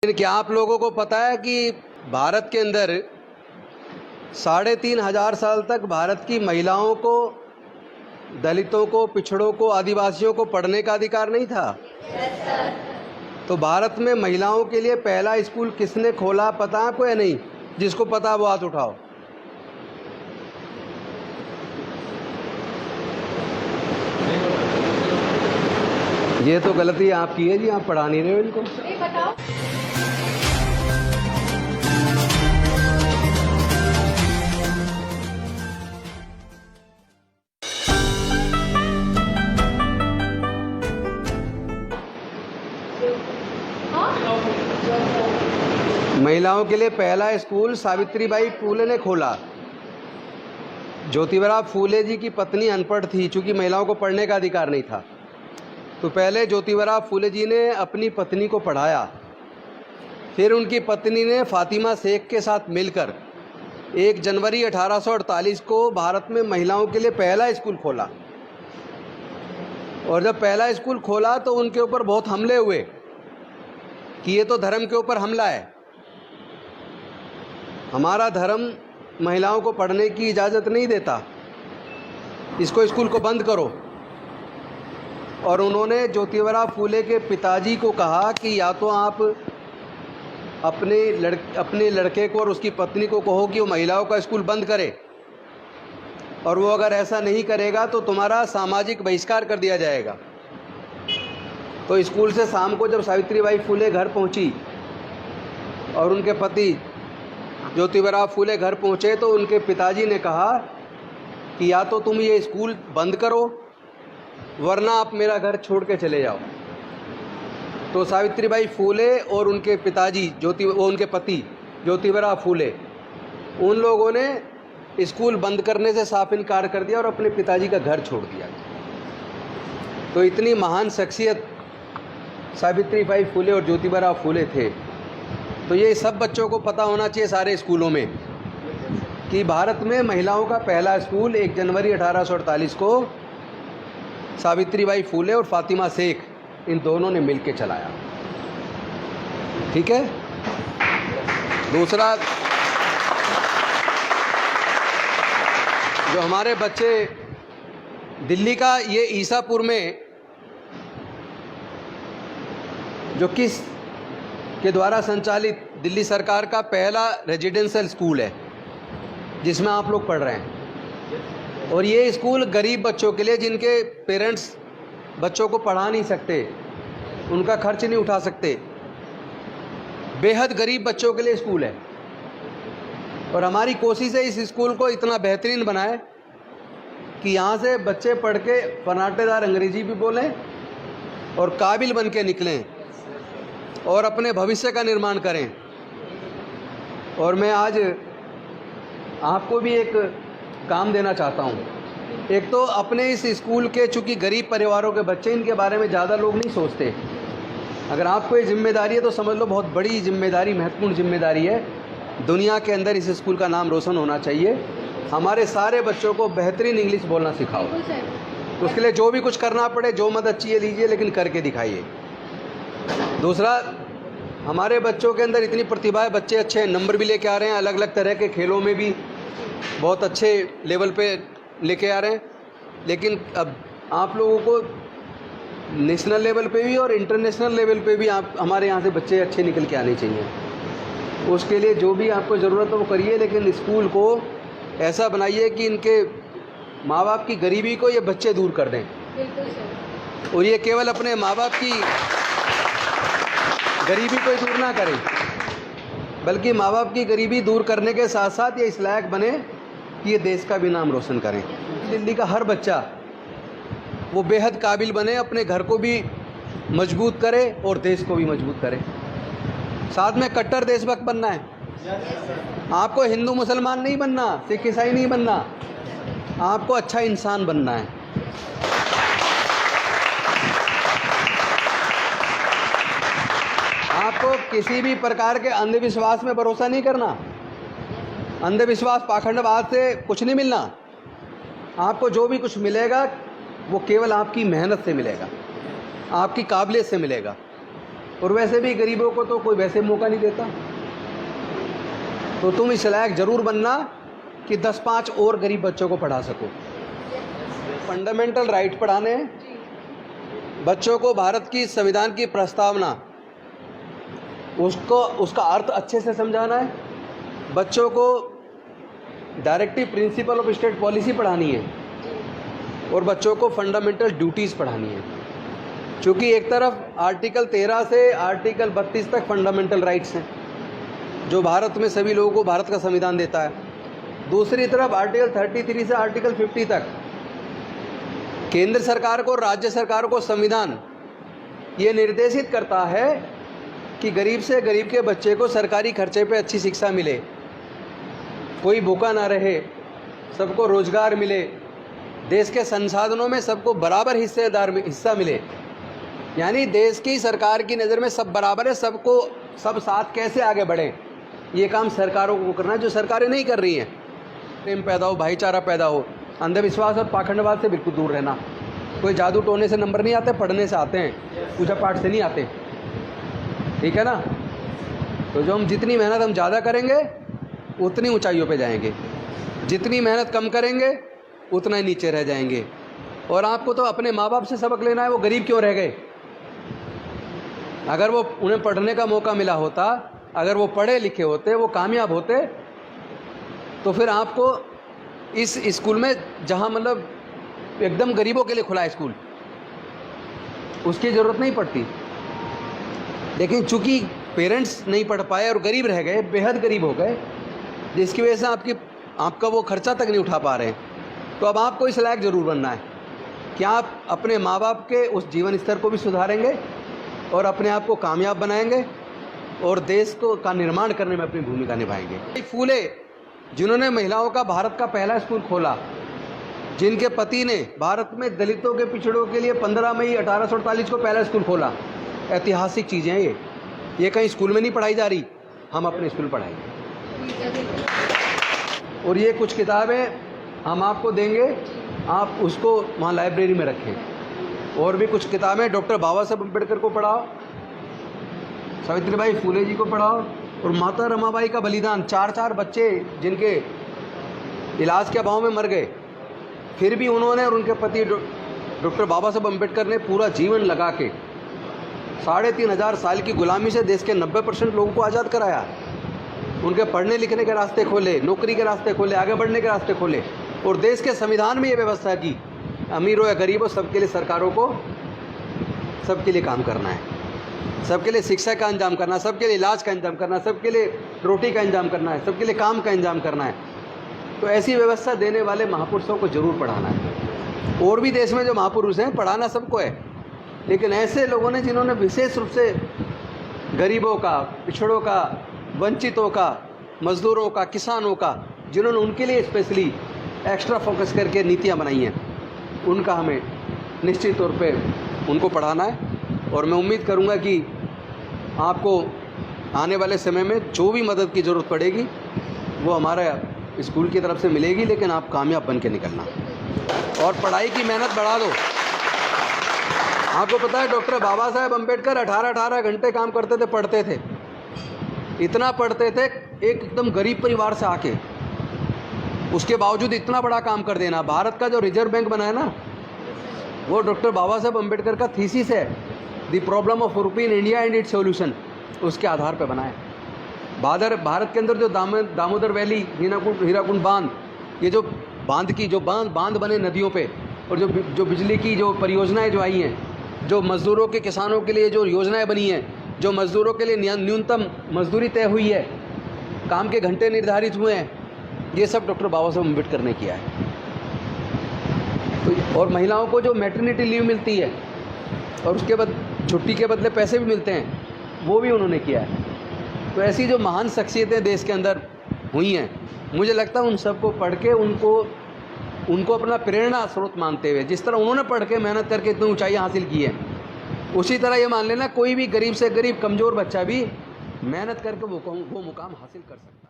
क्या आप लोगों को पता है कि भारत के अंदर 3,500 साल तक भारत की महिलाओं को, दलितों को, पिछड़ों को, आदिवासियों को पढ़ने का अधिकार नहीं था? तो भारत में महिलाओं के लिए पहला स्कूल किसने खोला पता है आपको या नहीं? जिसको पता है वो हाथ उठाओ। ये तो गलती आपकी है जी, आप पढ़ा नहीं रहे हो इनको। बताओ। महिलाओं के लिए पहला स्कूल सावित्रीबाई फूले ने खोला। ज्योतिबा फूले जी की पत्नी अनपढ़ थी, चूंकि महिलाओं को पढ़ने का अधिकार नहीं था, तो पहले ज्योतिबा फूले जी ने अपनी पत्नी को पढ़ाया। फिर उनकी पत्नी ने फातिमा शेख के साथ मिलकर 1 जनवरी 1848 को भारत में महिलाओं के लिए पहला स्कूल खोला। और जब पहला स्कूल खोला तो उनके ऊपर बहुत हमले हुए कि ये तो धर्म के ऊपर हमला है, हमारा धर्म महिलाओं को पढ़ने की इजाज़त नहीं देता, इसको स्कूल को बंद करो। और उन्होंने ज्योतिबा फूले के पिताजी को कहा कि या तो आप अपने लड़के को और उसकी पत्नी को कहो कि वो महिलाओं का स्कूल बंद करे, और वो अगर ऐसा नहीं करेगा तो तुम्हारा सामाजिक बहिष्कार कर दिया जाएगा। तो स्कूल से शाम को जब सावित्रीबाई फूले घर पहुंची और उनके पति ज्योतिबा फूले घर पहुंचे तो उनके पिताजी ने कहा कि या तो तुम ये स्कूल बंद करो वरना आप मेरा घर छोड़ के चले जाओ। तो सावित्रीबाई फूले और उनके पिताजी उनके पति ज्योतिबा फूले, उन लोगों ने स्कूल बंद करने से साफ इनकार कर दिया और अपने पिताजी का घर छोड़ दिया। तो इतनी महान शख्सियत सावित्रीबाई फूले और ज्योतिबा फूले थे। तो ये सब बच्चों को पता होना चाहिए सारे स्कूलों में कि भारत में महिलाओं का पहला स्कूल 1 जनवरी 1848 को सावित्रीबाई फूले और फातिमा शेख, इन दोनों ने मिलकर चलाया। ठीक है। दूसरा, जो हमारे बच्चे दिल्ली का ये ईसापुर में जो किस के द्वारा संचालित दिल्ली सरकार का पहला रेजिडेंशियल स्कूल है जिसमें आप लोग पढ़ रहे हैं, और ये स्कूल गरीब बच्चों के लिए, जिनके पेरेंट्स बच्चों को पढ़ा नहीं सकते, उनका खर्च नहीं उठा सकते, बेहद गरीब बच्चों के लिए स्कूल है। और हमारी कोशिश है इस स्कूल को इतना बेहतरीन बनाए कि यहाँ से बच्चे पढ़ के फर्नाटेदार अंग्रेजी भी बोलें और काबिल बन के निकलें और अपने भविष्य का निर्माण करें। और मैं आज आपको भी एक काम देना चाहता हूँ। एक तो अपने इस स्कूल के, चूँकि गरीब परिवारों के बच्चे, इनके बारे में ज़्यादा लोग नहीं सोचते। अगर आपको ये जिम्मेदारी है तो समझ लो बहुत बड़ी जिम्मेदारी, महत्वपूर्ण जिम्मेदारी है। दुनिया के अंदर इस स्कूल का नाम रोशन होना चाहिए। हमारे सारे बच्चों को बेहतरीन इंग्लिश बोलना सिखाओ। तो उसके लिए जो भी कुछ करना पड़े, जो मदद चाहिए लीजिए, लेकिन करके दिखाइए। दूसरा, हमारे बच्चों के अंदर इतनी प्रतिभा है, बच्चे अच्छे नंबर भी लेके आ रहे हैं, अलग अलग तरह के खेलों में भी बहुत अच्छे लेवल पे लेके आ रहे हैं। लेकिन अब आप लोगों को नेशनल लेवल पे भी और इंटरनेशनल लेवल पे भी आप हमारे यहाँ से बच्चे अच्छे निकल के आने चाहिए। उसके लिए जो भी आपको ज़रूरत है वो करिए, लेकिन स्कूल को ऐसा बनाइए कि इनके माँ बाप की गरीबी को ये बच्चे दूर कर दें। और ये केवल अपने माँ बाप की गरीबी को दूर ना करें, बल्कि माँ बाप की गरीबी दूर करने के साथ साथ ये इस लायक बने कि ये देश का भी नाम रोशन करें। दिल्ली का हर बच्चा वो बेहद काबिल बने, अपने घर को भी मजबूत करे और देश को भी मजबूत करे। साथ में कट्टर देशभक्त बनना है। आपको हिंदू मुसलमान नहीं बनना, सिख ईसाई नहीं बनना, आपको अच्छा इंसान बनना है। आपको किसी भी प्रकार के अंधविश्वास में भरोसा नहीं करना। अंधविश्वास, पाखंडवाद से कुछ नहीं मिलना। आपको जो भी कुछ मिलेगा वो केवल आपकी मेहनत से मिलेगा, आपकी काबिलियत से मिलेगा। और वैसे भी गरीबों को तो कोई वैसे मौका नहीं देता। तो तुम इस लायक ज़रूर बनना कि 10-5 और गरीब बच्चों को पढ़ा सको। फंडामेंटल राइट पढ़ाने, बच्चों को भारत की संविधान की प्रस्तावना उसका अर्थ अच्छे से समझाना है, बच्चों को directive principle of state policy पढ़ानी है और बच्चों को फंडामेंटल ड्यूटीज़ पढ़ानी है। क्योंकि एक तरफ आर्टिकल 13 से आर्टिकल 32 तक फंडामेंटल राइट्स हैं जो भारत में सभी लोगों को भारत का संविधान देता है, दूसरी तरफ आर्टिकल 33 से आर्टिकल 50 तक केंद्र सरकार को, राज्य सरकार को संविधान ये निर्देशित करता है कि गरीब से गरीब के बच्चे को सरकारी खर्चे पे अच्छी शिक्षा मिले, कोई भूखा ना रहे, सबको रोजगार मिले, देश के संसाधनों में सबको बराबर हिस्सा मिले। यानी देश की सरकार की नज़र में सब बराबर है, सब साथ कैसे आगे बढ़ें, ये काम सरकारों को करना है जो सरकारें नहीं कर रही हैं। प्रेम पैदा हो, भाईचारा पैदा हो, अंधविश्वास और पाखंडवाद से बिल्कुल दूर रहना। कोई जादू टोने से नंबर नहीं आते, पढ़ने से आते हैं, पूजा पाठ से नहीं आते, ठीक है ना। तो जो हम जितनी मेहनत हम ज़्यादा करेंगे उतनी ऊंचाइयों पे जाएंगे, जितनी मेहनत कम करेंगे उतना ही नीचे रह जाएंगे। और आपको तो अपने माँ बाप से सबक लेना है, वो गरीब क्यों रह गए। अगर वो उन्हें पढ़ने का मौका मिला होता, अगर वो पढ़े लिखे होते, वो कामयाब होते, तो फिर आपको इस स्कूल में, जहाँ मतलब एकदम गरीबों के लिए खुला है स्कूल, उसकी ज़रूरत नहीं पड़ती। लेकिन चूंकि पेरेंट्स नहीं पढ़ पाए और गरीब रह गए, बेहद गरीब हो गए, जिसकी वजह से आपका वो खर्चा तक नहीं उठा पा रहे हैं, तो अब आपको इस लायक ज़रूर बनना है कि आप अपने माँ बाप के उस जीवन स्तर को भी सुधारेंगे और अपने आप को कामयाब बनाएंगे और देश का निर्माण करने में अपनी भूमिका निभाएंगे। फूले, जिन्होंने महिलाओं का भारत का पहला स्कूल खोला, जिनके पति ने भारत में दलितों के पिछड़ों के लिए 15 मई 1848 को पहला स्कूल खोला, ऐतिहासिक चीज़ें हैं ये कहीं स्कूल में नहीं पढ़ाई जा रही, हम अपने स्कूल पढ़ाएंगे। और ये कुछ किताबें हम आपको देंगे, आप उसको वहाँ लाइब्रेरी में रखें। और भी कुछ किताबें डॉक्टर बाबा साहब अम्बेडकर को पढ़ाओ, सावित्रीबाई फूले जी को पढ़ाओ, और माता रमाबाई का बलिदान, 4 बच्चे जिनके इलाज के अभाव में मर गए, फिर भी उन्होंने और उनके पति डॉक्टर बाबा साहब अम्बेडकर ने पूरा जीवन लगा के 3500 साल की गुलामी से देश के 90% लोगों को आज़ाद कराया। उनके पढ़ने लिखने के रास्ते खोले, नौकरी के रास्ते खोले, आगे बढ़ने के रास्ते खोले, और देश के संविधान में ये व्यवस्था की अमीरों या गरीबों सबके लिए सरकारों को सबके लिए काम करना है, सबके लिए शिक्षा का इंतजाम करना, सबके लिए इलाज का इंतजाम करना, सबके लिए रोटी का इंतजाम करना है, सबके लिए काम का इंतजाम करना है। तो ऐसी व्यवस्था देने वाले महापुरुषों को जरूर पढ़ाना है। और भी देश में जो महापुरुष हैं, पढ़ाना सबको है, लेकिन ऐसे लोगों ने जिन्होंने विशेष रूप से गरीबों का, पिछड़ों का, वंचितों का, मजदूरों का, किसानों का, जिन्होंने उनके लिए स्पेशली एक्स्ट्रा फोकस करके नीतियाँ बनाई हैं, उनका हमें निश्चित तौर पे उनको पढ़ाना है। और मैं उम्मीद करूँगा कि आपको आने वाले समय में जो भी मदद की ज़रूरत पड़ेगी वो हमारे स्कूल की तरफ से मिलेगी, लेकिन आप कामयाब बन के निकलना और पढ़ाई की मेहनत बढ़ा दो। आपको पता है डॉक्टर बाबा साहेब अम्बेडकर 18 घंटे काम करते थे, पढ़ते थे, इतना पढ़ते थे, एकदम गरीब परिवार से आके, उसके बावजूद इतना बड़ा काम कर देना। भारत का जो रिजर्व बैंक बना है ना, वो डॉक्टर बाबा साहेब अम्बेडकर का थीसिस है, the problem of rupee in India and it's solution, उसके आधार पर बना है। भारत के अंदर जो दामोदर वैली, हीराकुंड बांध, ये जो बांध बने नदियों पे, और जो बिजली की जो परियोजनाएं जो आई हैं, जो मज़दूरों के, किसानों के लिए जो योजनाएं बनी हैं, जो मज़दूरों के लिए न्यूनतम मजदूरी तय हुई है, काम के घंटे निर्धारित हुए हैं, ये सब डॉक्टर बाबा साहब अम्बेडकर ने किया है। तो और महिलाओं को जो मैटरनिटी लीव मिलती है और उसके बाद छुट्टी के बदले पैसे भी मिलते हैं, वो भी उन्होंने किया है। तो ऐसी जो महान शख्सियतें देश के अंदर हुई हैं, मुझे लगता है उन सबको पढ़ के उनको अपना प्रेरणा स्रोत मानते हुए, जिस तरह उन्होंने पढ़ के मेहनत करके इतनी ऊंचाइयां हासिल की है, उसी तरह ये मान लेना कोई भी गरीब से गरीब कमज़ोर बच्चा भी मेहनत करके वो मुकाम हासिल कर सकता है।